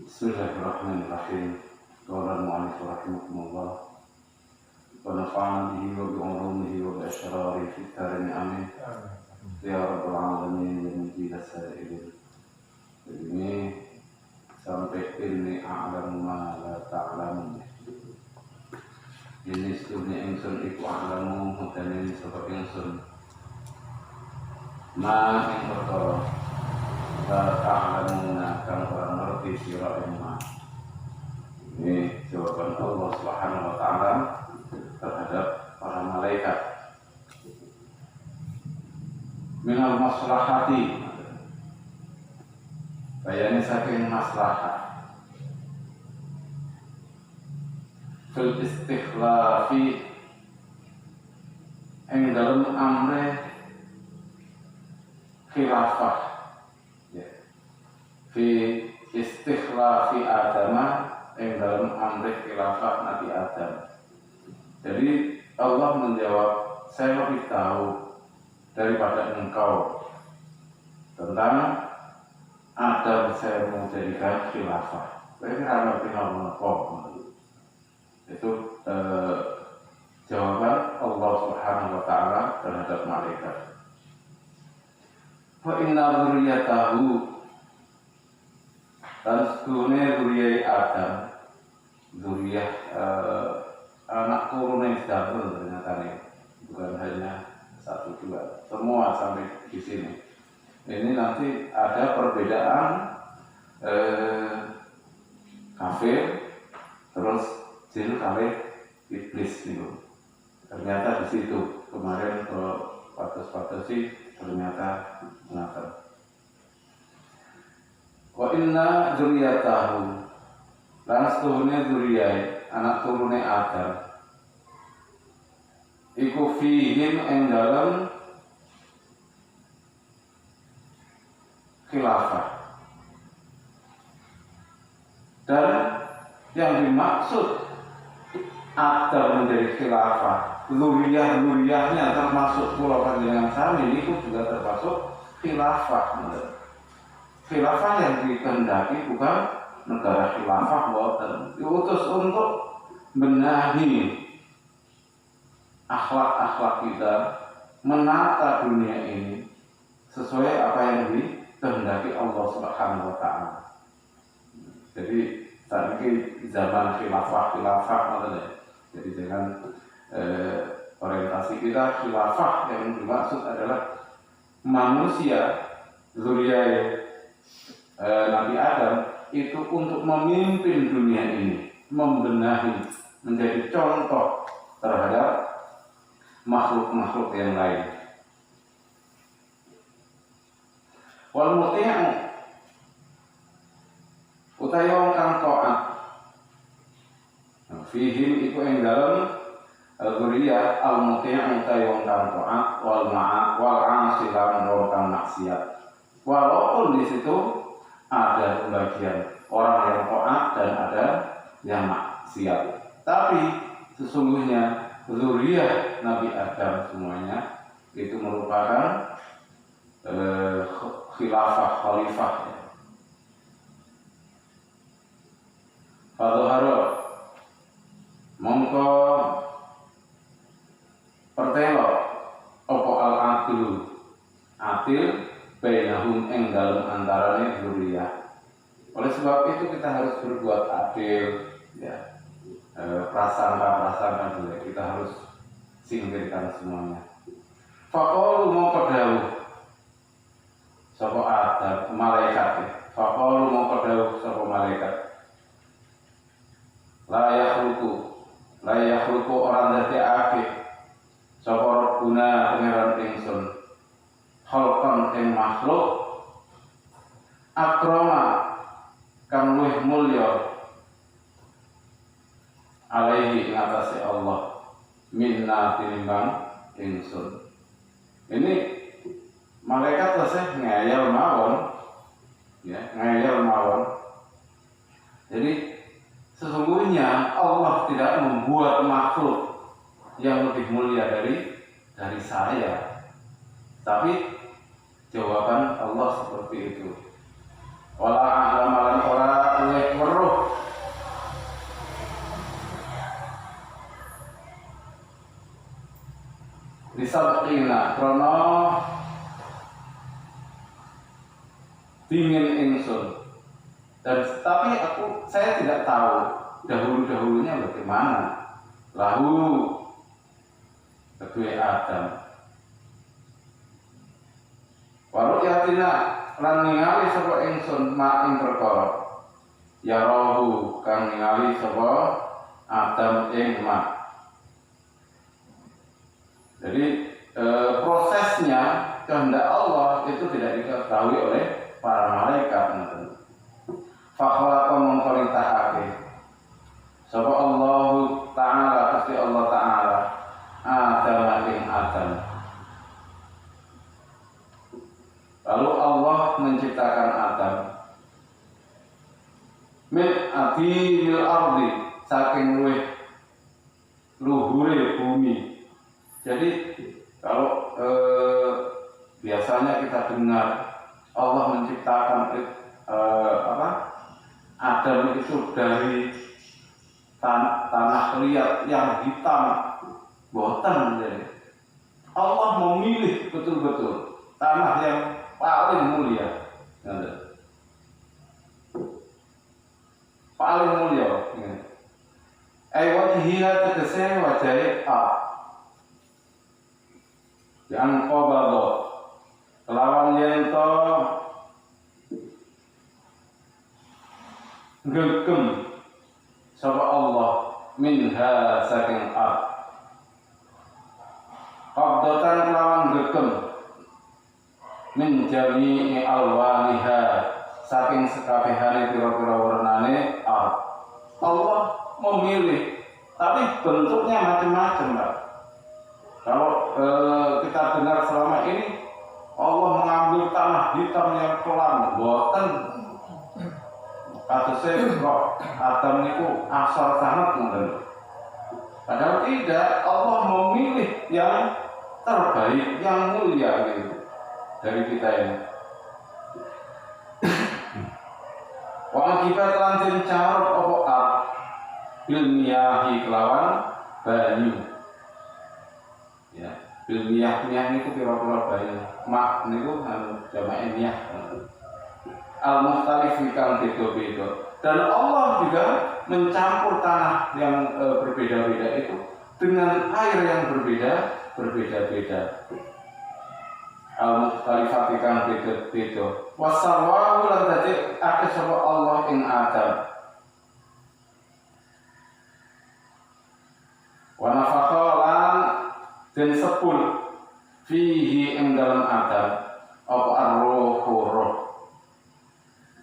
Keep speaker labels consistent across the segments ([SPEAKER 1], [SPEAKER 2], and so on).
[SPEAKER 1] Bismillahirrahmanirrahim. Qala al-mu'allif rahimahullah wa nafa'ana bihi wa bi'ulumihi wa bi'ashrarihi fid dharain amin. Ya rabbal alamin ya mujib as-sa'ilin. Ini sampai ini a'lamu ma la ta'lamun. Ini sedunia ingsun iku a'lamu mudane sebab ingsun ma ing perkara la ta'lamuna kang ora ngerti sira ing ma. Ini jawaban Allah Subhanahu wa taala terhadap para malaikat. Minal maslahati, bayani saking maslahat, fil istikhlafi ing dalam amre khilafah, ya. Fi istikhlafi Adama ing dalam amre khilafah Nabi Adam. Jadi Allah menjawab, saya lebih tahu daripada engkau tentang Adam saya menjadikan khilafah. Saya kira itu jawaban Allah Subhanahu wa taala terhadap malaikat. Fa inna dzurriyyatahu, dan sedunia dzurriyyah Adam, dzurriyyah anak turunnya Adam ternyata nih, bukan hanya satu dua, semua sampai di sini. Ini nanti ada perbedaan kafir terus jin kali iblis gitu. Ternyata di situ kemarin kalau patus-patusi ternyata mengatakan wa inna dzurriyyatahu, lan setuhune dzurriyyah anak turune Adam iku fihim ing dalem khilafah. Dan yang dimaksud Adam menjadi khilafah, luriyah-luriyahnya termasuk pulau panjenengan sami itu juga termasuk khilafah. Khilafah yang dikehendaki bukan negara khilafah, boten diutus untuk benahi akhlak-akhlak kita, menata dunia ini sesuai apa yang dikehendaki Allah Subhanahu wa taala. Jadi saat ini zaman khilafah maksudnya. Jadi dengan orientasi kita khilafah yang dimaksud adalah manusia zuriyah Nabi Adam itu untuk memimpin dunia ini, membenahi, menjadi contoh terhadap makhluk-makhluk yang lain. Wal muti'u utawi wong kang taat fihim iku ing dalem dzurriyyah al muti'u utawi wong kang taat wal asilan wong kang maksiat. Walaupun di situ ada pembagian orang yang taat dan ada yang maksiat, tapi sesungguhnya dzurriyyah Nabi Adam semuanya itu merupakan khilafah, khalifah. Fadhharu mongko pertelo apa al-adlu adil bainahum ing dalem antarane dzurriyyah. Oleh sebab itu kita harus berbuat adil, ya. Prasangka juga kita harus singkirkan semuanya. Faqalu mongko dawuh sapa Adam malaikat. Faqalu mongko dawuh sapa malaikat. La yakhluqu orang dadekake sapa Rabbuna pangeran ingsun khalqan ing makhluk akrama kang luwih mulya alaihi ngatasi Allah minna tinimbang ingsun. Ini malaikat tasih ngeyel mawon, ya, ngeyel mawon. Jadi sesungguhnya Allah tidak membuat makhluk yang lebih mulia dari saya. Tapi jawaban Allah seperti itu. wala a'lamalan ora luwih weruh disabqina krono dingin ingsun. Dan tapi saya tidak tahu dahulunya bagaimana. Lahu kedua Adam. Walau yatina lan ningali sapa ingsun ma ing perkara. Ya rohu kang ningali sapa Adam ing ma. Jadi prosesnya kehendak Allah itu tidak diketahui oleh para malaikat. Fakhalaqa mengperintahake sapa Allah Ta'ala pasti Allah Ta'ala Adam ing Adam. Lalu Allah menciptakan Adam min adil ardi saking luhure bumi. Jadi kalau biasanya kita dengar Allah menciptakan Adam itu dari tanah liat yang hitam, boten. Allah memilih betul-betul tanah yang paling mulia, paling mulia. Wajhiha tegese wajahe yang qabadha kelawan yen to gegem sapa Allah minha saking qabdatan kelawan gegem min jami'i alwaniha saking sekabehane pira-pira warnane Allah memilih, tapi bentuknya macam-macam, Pak. Kalau kita dengar selama ini Allah mengambil tanah hitam yang pelan, boten. Kasusnya kok Adam itu asal sangat ngoten. Padahal tidak, Allah memilih yang terbaik, yang mulia gitu dari kita ini. Wa akibat lantin carut apa ilmiahi kelawan banyu. Ya, ilmiah niku pira-pira banyu. Mak niku jamak ilmiah. Al-mukhtalif kang beda-beda. Dan Allah juga mencampur tanah yang berbeda-beda itu dengan air yang berbeda-beda. Al-mukhtalifat kang beda-beda. Wasawahu lan dadi akeh sapa Allah ing Adam. Wa nafakha lan den sepul fihi ing dalam Adam apa ar-ruh.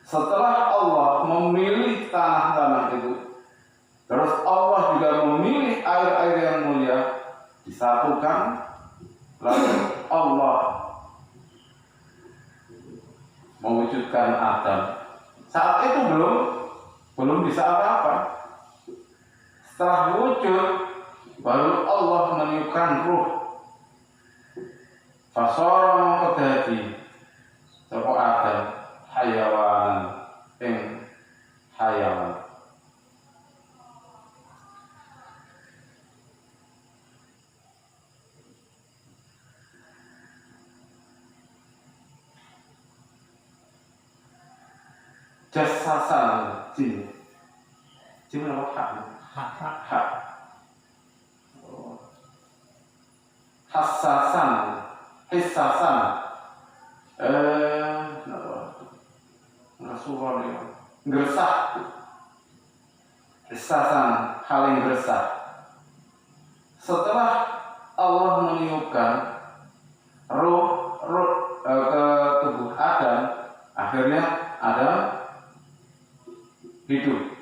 [SPEAKER 1] Setelah Allah memilih tanah-tanah itu, terus Allah juga memilih air-air yang mulia, disatukan, lalu Allah mewujudkan Adam. Saat itu belum bisa apa-apa. Setelah wujud, baru Allah meniupkan ruh. Fasara mengkodadi sapa Adam hayawan ing hayawan. Jasasan jin apa hak hassasan hissasan Rasulullah gersah hissasan haling gersah. Setelah Allah meniupkan roh ke tubuh Adam, akhirnya Adam hidup.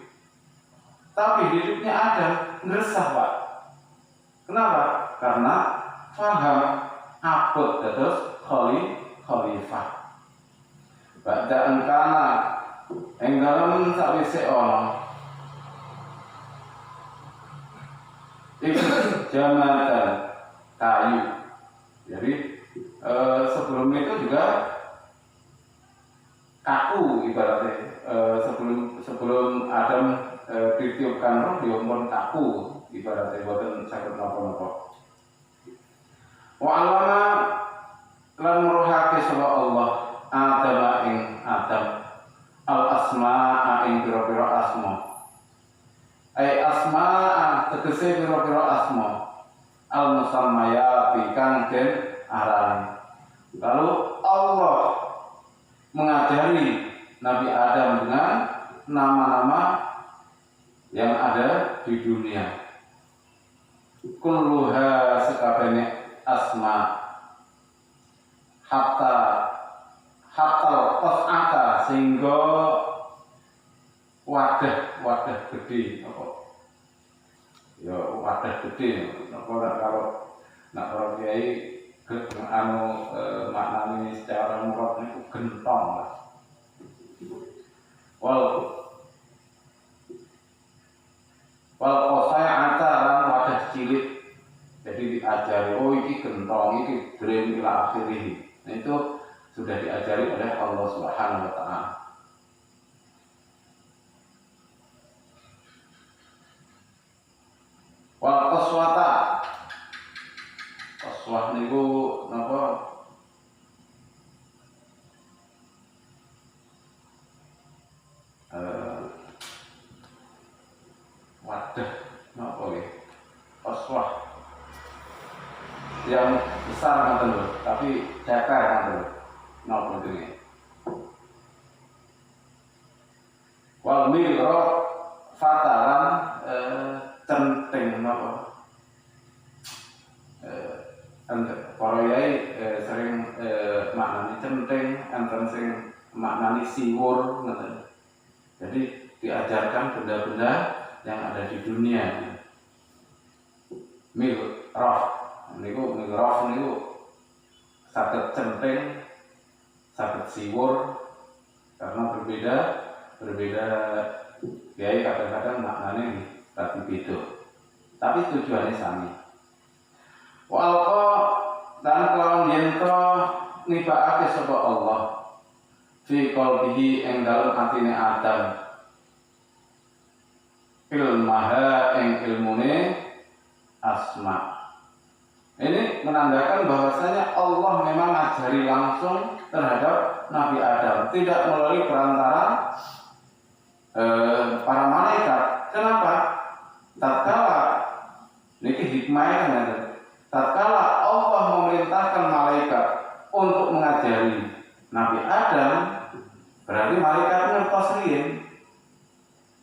[SPEAKER 1] Tapi hidupnya Adam gersah, Pak. Kenapa? Karena faham abot dados khalifah. Ba'da engkana ing dalem sawise ana iku jamatan kayu. Jadi sebelum itu juga kaku ibaratnya ditiupkan roh dia pun kaku ibaratnya boten saged napa-napa. Wa alama lan rohake sapa Allah Adam ing Adam al asma'a ing pira-pira asma. Ai asma'a tegese pira-pira asma. Al musammayati kang den arani. Lalu Allah mengajari Nabi Adam dengan nama-nama yang ada di dunia. Kulluha sekabehane asma hatta qas'ata sehingga wadah gede apa ya wadah gede kalau kiai maknane secara murad niku gentong lah. Wal qasa'ata lan wadah cilik. Jadi diajari, oh ini gentong, ini dream ila akhirih. Nah itu sudah diajari oleh Allah Subhanahu wa Ta'ala. Wal qaswata. Qaswah niku napa? Wadah napa nggih? Qaswah yang besar ngoten lho, tapi ceker ngoten lho. Napa jenenge? Wal mirra fataran centeng napa? Para yai sering maknani centeng, enten sing maknani siwur ngoten. Jadi diajarkan benda-benda yang ada di dunia. Mirrah niku saged centeng, saged siwur karena berbeda kiai kadang-kadang maknanya tapi beda. Tapi tujuannya sami. Walqa dan kalau yento nibakake sapa Allah fi qalbihi ing dalem atine Adam ilmaha ing ilmune asma. Ini menandakan bahwasanya Allah memang ngajari langsung terhadap Nabi Adam, tidak melalui perantara para malaikat. Kenapa? Tatkala niki hikmahnya, tatkala Allah memerintahkan malaikat untuk mengajari Nabi Adam, berarti malaikat ngertos riyen.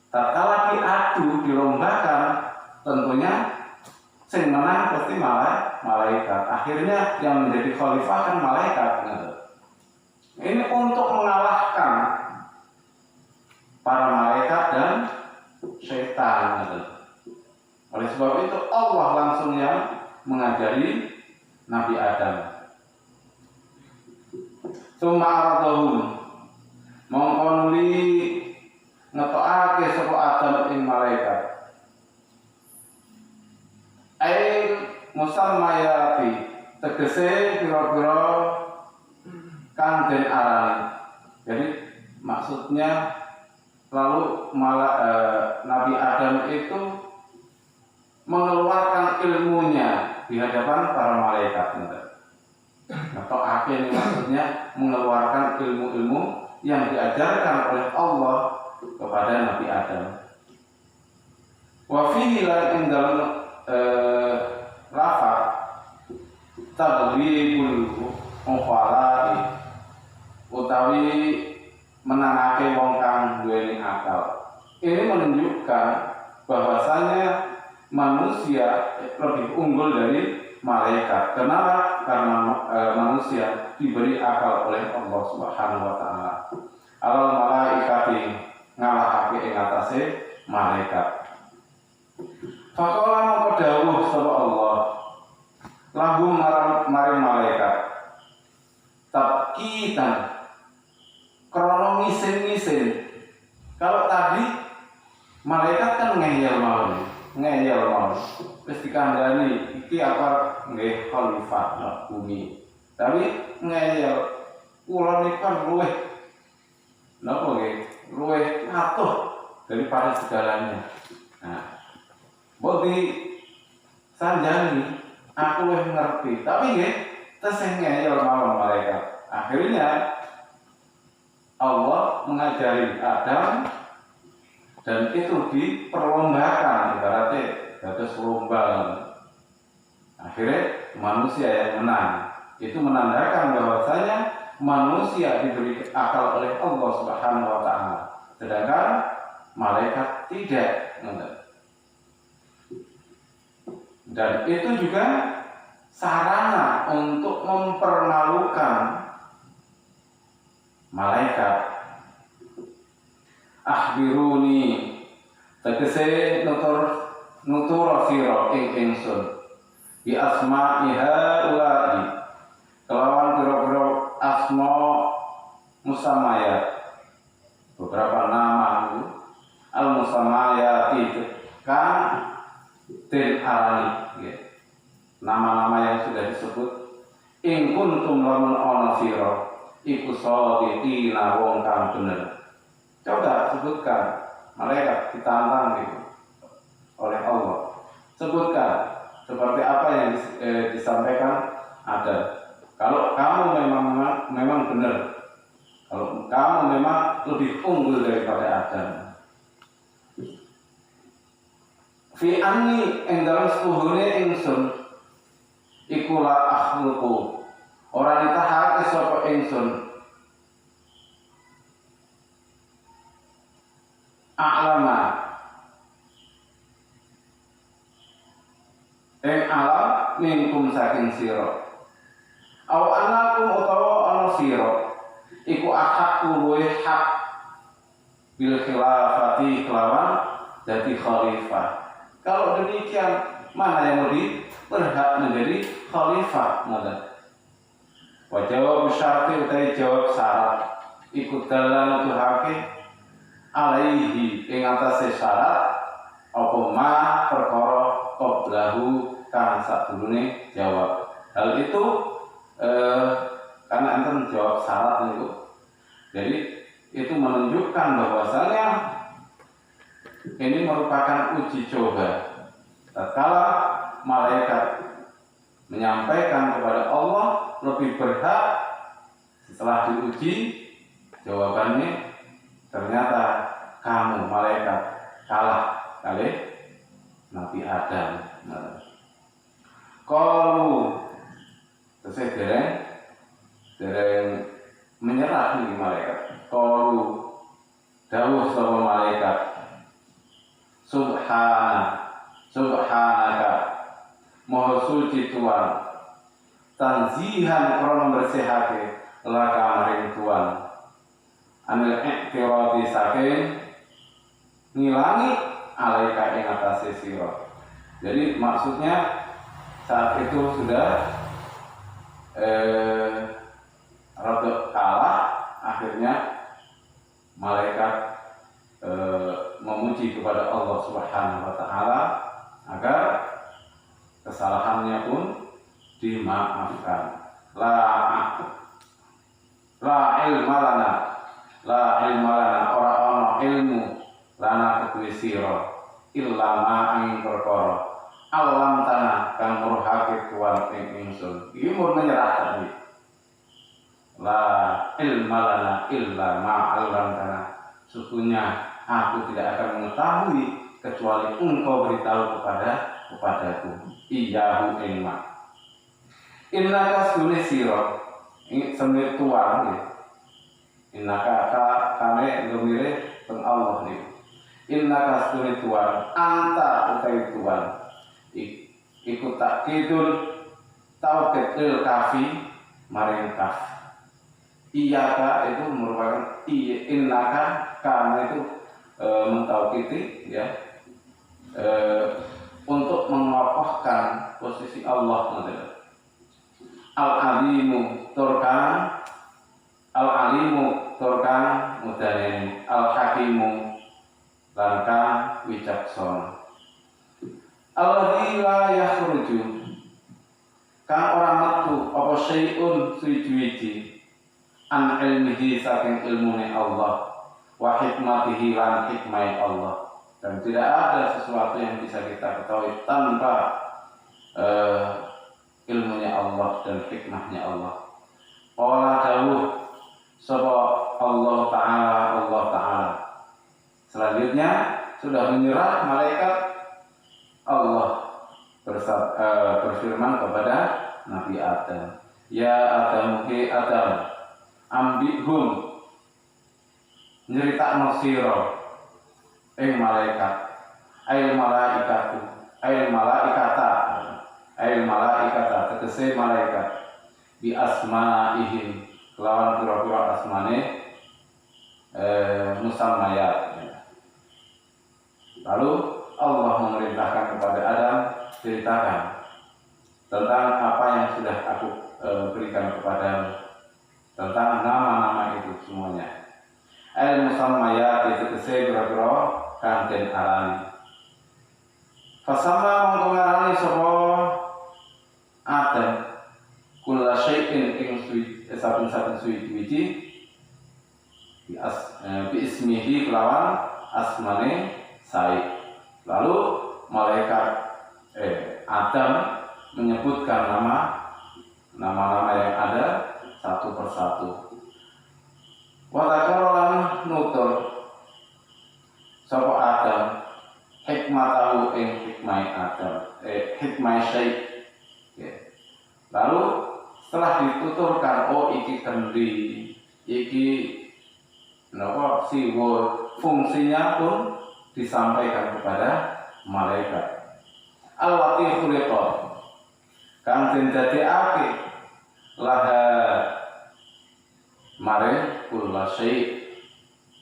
[SPEAKER 1] Tatkala diadu dilombakan, tentunya sing menang pasti malaikat. Akhirnya yang menjadi khalifah kan malaikat. Ini untuk mengalahkan para malaikat dan setan. Oleh sebab itu Allah langsung yang mengajari Nabi Adam. Sumaradahum mongko nuli ngetokake sapa Adam ing malaikat. Ail musammayati tegese pira-pira kang den arani. Jadi maksudnya lalu Nabi Adam itu mengeluarkan ilmunya di hadapan para malaikat. Atau akhirnya maksudnya mengeluarkan ilmu-ilmu yang diajarkan oleh Allah kepada Nabi Adam. Wa fihi la indal lafaz tadribul mufalai utawi menangake wong kang duweni akal. Ini menunjukkan bahwasanya manusia lebih unggul dari malaikat. Kenapa? Karena manusia diberi akal oleh Allah Subhanahu wa Ta'ala. Al malaikati ngalahake ing atase malaikat. Faqala mongko dawuh sapa Allah lahum maring malaikat tabkitan krana ngisin-ngisin. Kalau tadi malaikat kan ngeyel mawon wis dikandani iki apa nggih khalifah nang bumi, tapi ngeyel kula niku kan luweh napa nggih luweh atuh daripada segalanya. Nah, bodi sanjani aku lebih ngerti, tapi nggih tesengnya ya mawon malaikat. Akhirnya Allah mengajari Adam dan itu diperlombakan, ibaratnya batas lomba. Akhirnya manusia yang menang. Itu menandakan bahwasanya manusia diberi akal oleh Allah Subhanahu wa taala, sedangkan malaikat tidak. Dan itu juga sarana untuk mempermalukan malaikat. Akhbiruni tegese nutur sira ing ingsun bi asma'iha ulai kelawan pira-pira asma musamayat, beberapa nama al musamayat itu kan den arani ya. Nama-nama yang sudah disebut in kuntum lamun ana sira iku shadiqina wong kang bener. Coba sebutkan, malaikat ditantang gitu oleh Allah. Sebutkan seperti apa yang disampaikan Adam. Kalau kamu memang benar, kalau kamu memang lebih unggul daripada Adam. Fi anni ing dalem sepuhune ingsun iku la akhluqu ora ditahake sapa ingsun a'lama ing alam minkum saking sira aw anakum utawa ana sira iku ahakku luwih hak bil khilafati kelawan dadi khalifah. Kalau demikian, mana yang lebih berhak menjadi khalifah? Wajawab syarti utai jawab syarat ikut dalam tuhake alaihi ing atase syarat apa ma perkara qablahu kang sadurunge jawab. Hal itu karena enten jawab syarat itu. Jadi itu menunjukkan bahwasanya ini merupakan uji coba. Tatkala malaikat menyampaikan kepada Allah lebih berhak, setelah diuji jawabannya ternyata kamu malaikat kalah kali Nabi Adam. Kalau saya dereng menyerah nih malaikat. Kalau dawuh sama malaikat Subhanaka Maha suci Tuhan tanzihan krono bersihake laka maring Tuhan anil iktirati saking ngilangi alaika ing atase sira. Jadi maksudnya saat itu sudah rada kalah, akhirnya malaikat memuji kepada Allah Subhanahu wa taala agar kesalahannya pun dimaafkan. La ilma lana ora ana ilmu lana kedue sira illa ma ing perkara alam tanah kang muruhake tuan ing ingsun. Iki mun menyerah tadi. La ilma lana illa ma alam tanah. Sesungguhnya aku tidak akan mengetahui kecuali engkau beritahu kepadaku. Iyahu ilma. Innaka sunni sira ing semir tuan ya. Innaka kame domire teng Allah niku. Innaka sunni tuan anta utai tuan. Iku takkidul tauqidil kafi maring kaf. Iyaka itu merupakan innaka kame itu mentaukiti ya untuk mengokohkan posisi Allah. Al-alimu turkan mudanen al-hakimu langkah wicaksana alladzi la yakhruju kang ora metu apa syai'un suci-suci an ilmihi saking ilmune Allah wa hikmatihi lan hikmai Allah. dan tidak ada sesuatu yang bisa kita ketahui tanpa ilmunya Allah dan hikmahnya Allah. Qala dawuh sapa Allah Ta'ala. Selanjutnya sudah menyerah malaikat, Allah berfirman kepada Nabi Adam, ya Adam, he Adam, ambihum, nyeritakno sira ing malaikat, ail malaikata tegese malaikat, bi asma'ihim kelawan pira-pira asmane musammayat. Lalu Allah memerintahkan kepada Adam, ceritakan tentang apa yang sudah aku berikan kepadamu, tentang nama-nama itu semuanya. Al musammayat itu tegese pira-pira kanten arani. Fasama mengkongarani sapa Adam kula syai'in ing saben-saben suwi-wiji bi ismihi kelawan asmane sai. Lalu malaikat Adam menyebutkan nama-nama yang ada satu persatu. Wa dzakara nutur sapa Adam hikmatahu ing hikmah Adam, hikmah syai'. Lalu setelah dituturkan, oh iki kendi, iki napa siwur, fungsinya pun disampaikan kepada malaikat. Allati khuliqa kang den dadekake laha mare kulla syai',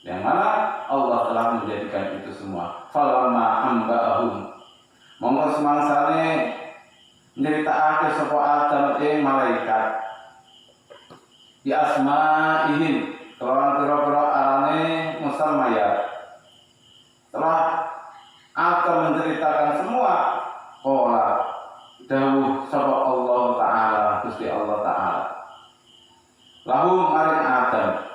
[SPEAKER 1] yang mana Allah telah menjadikan itu semua. Falamma amba'ahum monggo semangsane nyeritakake sapa Adam ing malaikat di asma'ihim kelawan pira-pira arane musammayat. Setelah Adam menceritakan semua, qala dawuh sapa Allah Ta'ala, Gusti Allah Ta'ala, lahum maring Adam,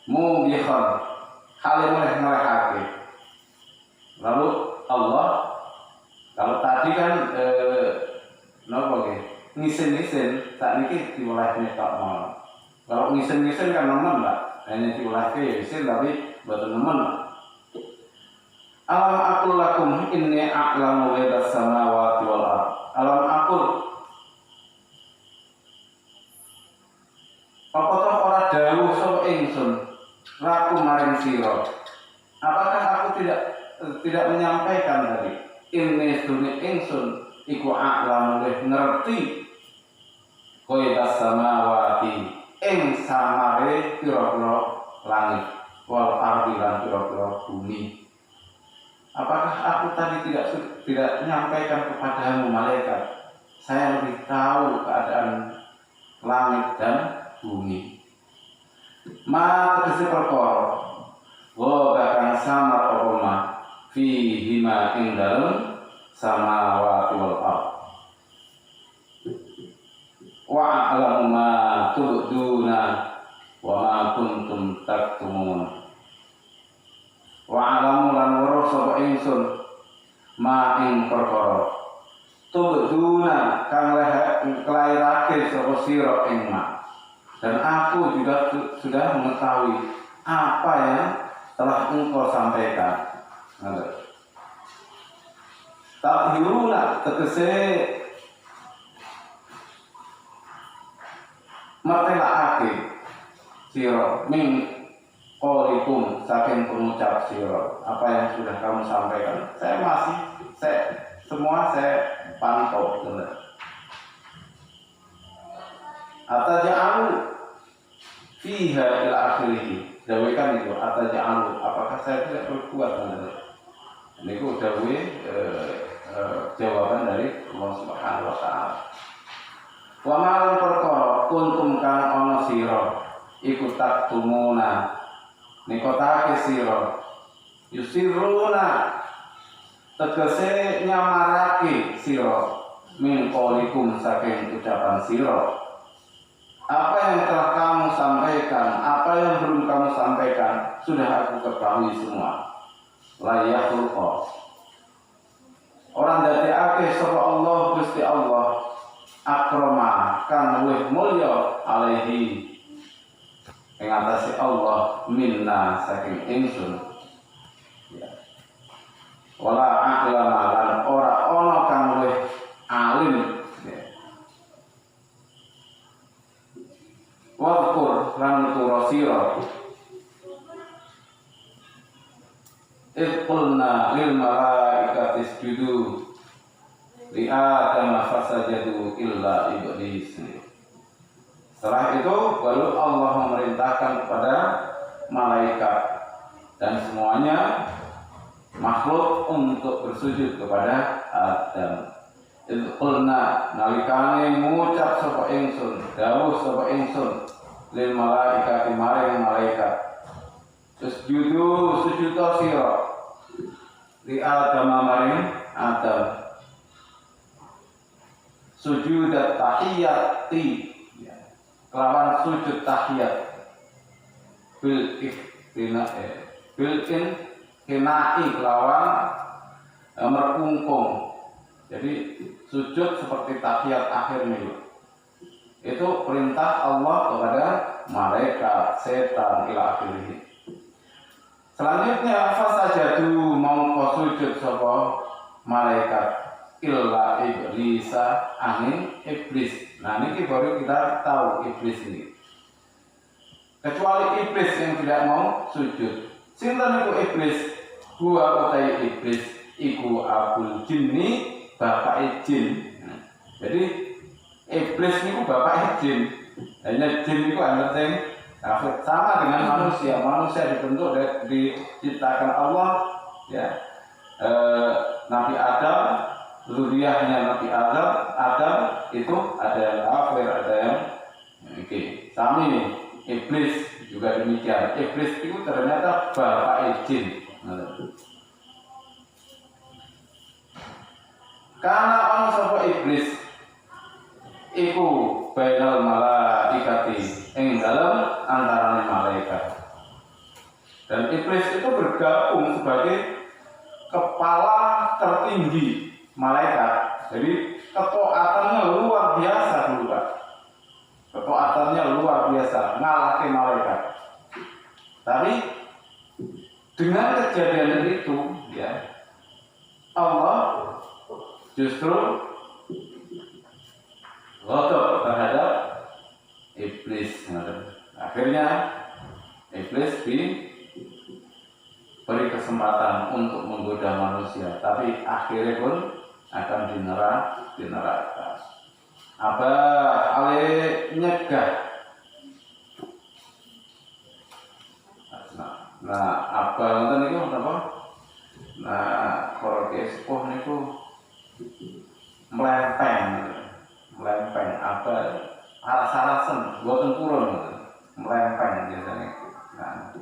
[SPEAKER 1] mubikhan halim oleh. Lalu Allah, kalau tadi kan ngisin-ngisin, saat ini diolehnya tak mau. Kalau ngisin-ngisin kan nemen lah, hanya diolehnya ya isin tapi buatan nemen lah. Alam aqul lakum inni a'lamu ghaibas samawati wal ardh. Alam aqul, apa toh ora dawuh sapa ingsun lakum maring sira. Apakah aku tidak menyampaikan tadi? Inni sunni ingsun iku a'lamu ngerti ghaibas samawati ing samare pira-pira langit wal ardi lan pira-pira bumi. Apakah aku tadi tidak menyampaikan kepadamu malaikat? Saya lebih tahu keadaan langit dan bumi. Ma tegese perkara wa bakang samar apa ma fihi ma ing dalem samawati wal ardh. Wa a'lamu ma tubduna wa ma kuntum taktumun. Wa a'lamu lan weruh sapa ingsun ma ing perkara tubduna kang kelairake sapa sira ing ma. Dan aku juga sudah mengetahui apa yang telah engkau sampaikan. Takhiruna tegese mertelaake sira min qaulikum saking pengucap sira. Apa yang sudah kamu sampaikan, semua saya pantau benar. Ataja'alu fiha ila akhirih. Dawekan itu ataja'alu, apakah saya tidak berbuat benar? Ini ku dawe jawaban dari Allah Subhanahu wa taala. Wa ma'al perkara kuntum kang ana sira iku taktumuna nikotake sira yusiruna tegese nyamarake sira min qaulikum saking ucapan sira. Apa yang telah kamu sampaikan, apa yang belum kamu sampaikan, sudah aku ketahui semua. La yakhluqa. Orang dadekake sapa Allah Gusti Allah akrama kang luwih mulya alaihi ing atase Allah minna saking ingsun. Ya. Wala aqlama lan ora ana kang luwih alim. Wadkur lan nutur sira Iqulna lil malaikati isjudu li Adam fasajadu illa iblis. Setelah itu baru Allah memerintahkan kepada malaikat dan semuanya makhluk untuk bersujud kepada Adam. Iqulna nalikane ngucap sapa ingsun, dawuh sapa ingsun lil malaikati maring malaikat. Sujudu sujuda sira li Adam maring Adam. Sujud tahiyati kelawan sujud tahiyat bil hinai kelawan merkungkung. Jadi sujud seperti tahiyat akhir nih. Itu perintah Allah kepada malaikat, setan ila akhirih. Selanjutnya fasajadu mongko sujud sapa malaikat illa iblisa angin iblis. Nah ini baru kita tahu iblis ini. Kecuali iblis yang tidak mau sujud. Sinten iku iblis? Huwa utai iblis iku abul jinni bapak jin. Jadi iblis niku bapak jin. Hanya jin niku ana sing sama dengan manusia. Manusia dibentuk diciptakan Allah ya. Nabi Adam, zuriyahnya Nabi Adam itu ada yang kafir, ada yang sami nih. Iblis juga demikian. Iblis itu ternyata bapak jin. Karena ana sapa iblis iku bainal malaikati ing dalem antarané malaikat. Dan iblis itu bergabung sebagai kepala tertinggi malaikat. Jadi ketaatannya luar biasa dulu Pak. Ketaatannya luar biasa, ngalahke malaikat. Tapi dengan kejadian itu ya Allah justru ghadab terhadap iblis. Akhirnya iblis diberi kesempatan untuk menggoda manusia, tapi akhirnya pun akan dineraka. Apa ale nyegah. Nah, apa nonton itu apa? Nah, kalau sepuh niku melempeng apa aras-arasen boten purun melempeng biasanya. Nah,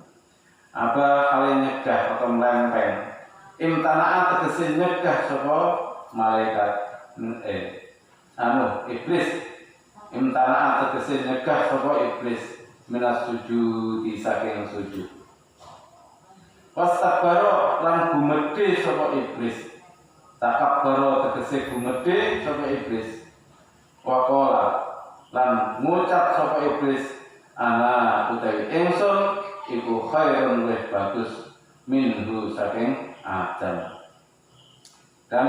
[SPEAKER 1] apa kalian nyegah atau melempeng imtana'at tegese nyegah sapa malaikat iblis imtana'at tegese nyegah sapa iblis minas sujudi saking sujud. Wastakbara lan gumedhe sapa iblis. Takabbara tegese gumedhe sapa iblis. Waqala lan ngucap sapa iblis ana utawi ingsun iku khairun luwih bagus minhu saking Adam. Dan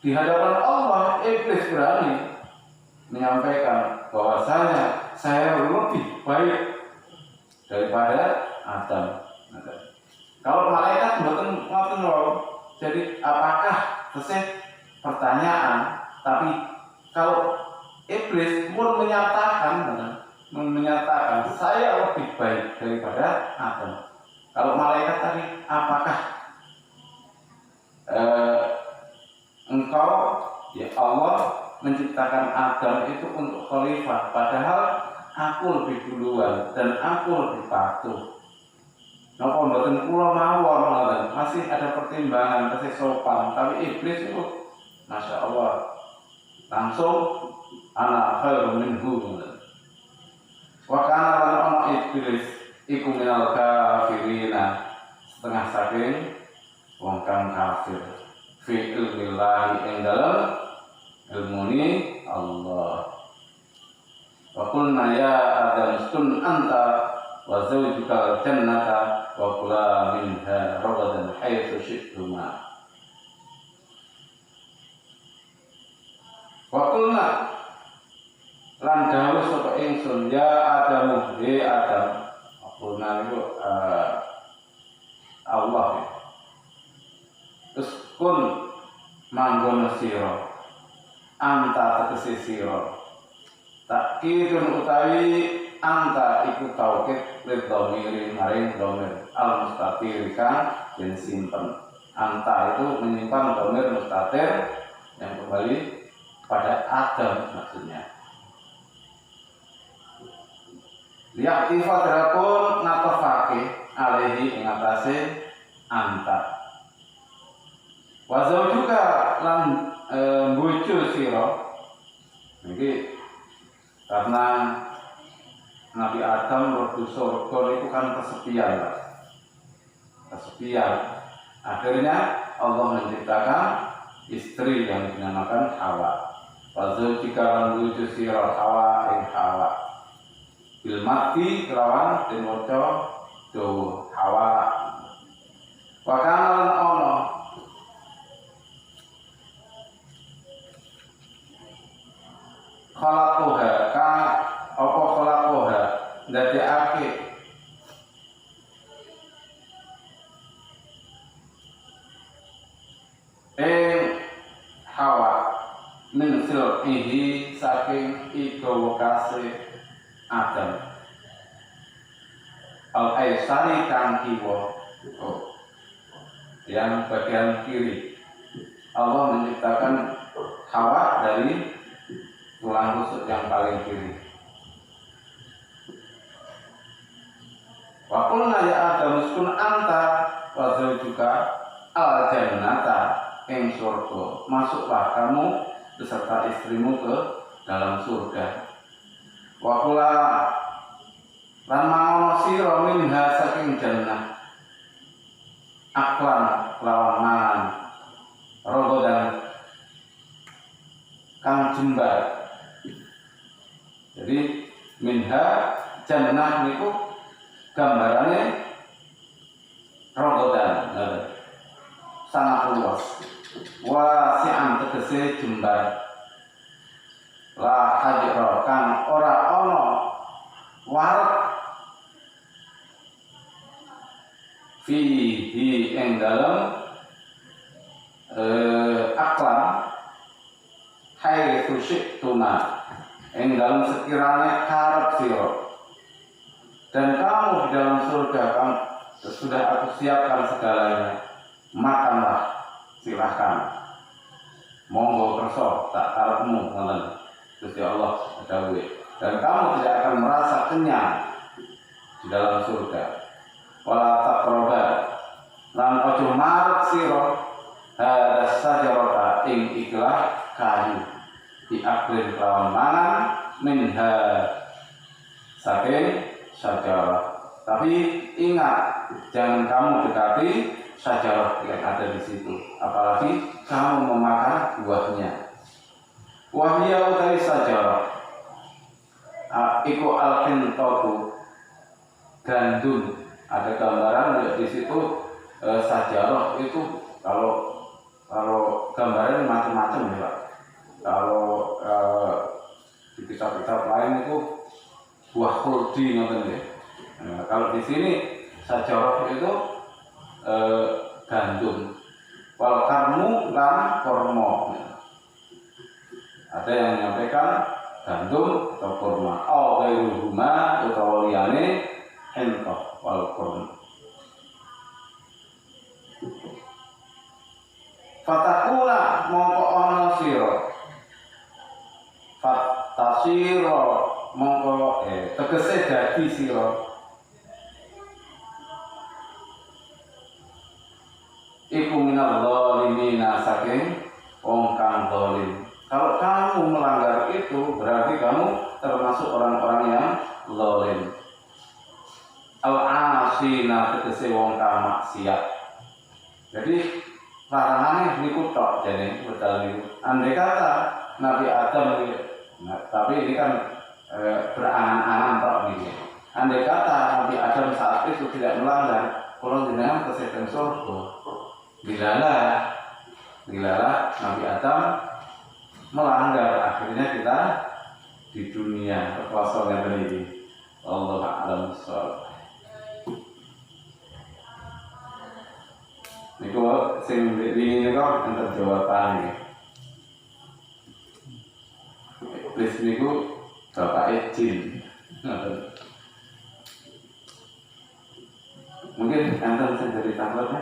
[SPEAKER 1] di hadapan Allah iblis berani menyampaikan bahwasanya saya lebih baik daripada Adam. Kalau malaikat mboten ngoten wae. Jadi apakah tesih pertanyaan, tapi kalau iblis pun menyatakan saya lebih baik daripada Adam. Kalau malaikat tadi, apakah engkau ya Allah menciptakan Adam itu untuk khalifah, padahal aku lebih duluan dan aku lebih patuh. Napa mboten kula mawon ngoten, masih ada pertimbangan tasih sopan, tapi iblis itu Masya Allah langsung ana khairum minhu ngoten. Wa kana lan ana iblis iku minal kafirina setengah saking wong kang kafir fi ilmillahi ing dalem ilmuni Allah. Wa qulna ya adam uskun anta wa zawjuka jannata wa kula minha ragadan haitsu syi'tuma. Wa qulna lan dawuh sapa ingsun ya Adamu he Adam. Qulna itu Allah ya. Uskun manggon sira anta tegese sira. Takkidun utawi anta iku taukid lidhamiri maring dhamir al mustatir kang den simpen. Anta itu menyimpan dhamir mustatir yang kembali pada Adam maksudnya. Lihat tifadrakun natafake alaihi ing atase anta. Wazau juga lan bojo sira iki karena Nabi Adam mlebu surga itu kan kesepian, Pak. Kesepian. Akhirnya Allah menciptakan istri yang dinamakan Hawa. Wazau jika lan bojo sira Hawa ing Hawa. Bil mati kelawan den waca dawa Hawa. Wa kana lan ana khalaqoha ka apa khalaqoha ndadekake Hawa min sil'ihi saking iko wekase Adam al-aisari kang kiwa yang bagian kiri. Allah menciptakan Hawa dari tulang rusuk yang paling kiri. Wa qulna ya Adam uskun anta wa zawjuka al jannata ing surga. Masuklah kamu beserta istrimu ke dalam surga. Wa qula lan mangono sira minha saking jannah aklan lawan mangan rogo dan kang jembar. Jadi minha jannah niku gambarannya rogodan sangat luas. Wasi'an tegese jembar. La hajra kang ora ana warak fihi ing dalem aklan hai syi'tuna ing dalam sekiranya karep sira. Dan kamu di dalam surga kan sudah aku siapkan segalanya. Makanlah, silahkan. Monggo kerso tak karepmu ngoten. Gusti Allah dawuh. Dan kamu tidak akan merasa kenyang di dalam surga. Wala taqraba lan ojo marek sira hadza sajarata ing ikhlas kayu diaklin kelawan mangan minha saking sajarah. Tapi ingat, jangan kamu dekati sajarah yang ada di situ, apalagi kamu memakan buahnya. Wahya utai sajarah iku al-qintatu gandum. Ada gambaran di situ sajarah itu kalau gambarannya macam-macam ya Pak. Kalau di kitab-kitab lain itu buah khuldi ngoten ya. Nah, kalau di sini sajarah itu gandum. Wal karmu lan kormo. Ada yang menyampaikan gandum atau korma. Au ghairuhuma utawa liyane hentah wal korma. Fatakula mongko ana sira. Fatasira mongko tegese dadi sira iku minal zalimina saking wong kang zalim. Kalau kamu melanggar itu berarti kamu termasuk orang-orang yang zalim. Al-asina tegese wong kang maksiat. Jadi larangane niku tok jane wedal niku. Andai kata Nabi Adam tapi ini kan berangan-angan tok niki. Andai kata Nabi Adam saat itu tidak melanggar, kalau jenengan kesehatan surga. Dilalah Nabi Adam melanggar, akhirnya kita di dunia kekosongan ini. Allah a'lam bishawab. Niku sing ini kok enten jawaban iki. Iblis niku bapak jin. Mungkin enten sing dari tanggalnya.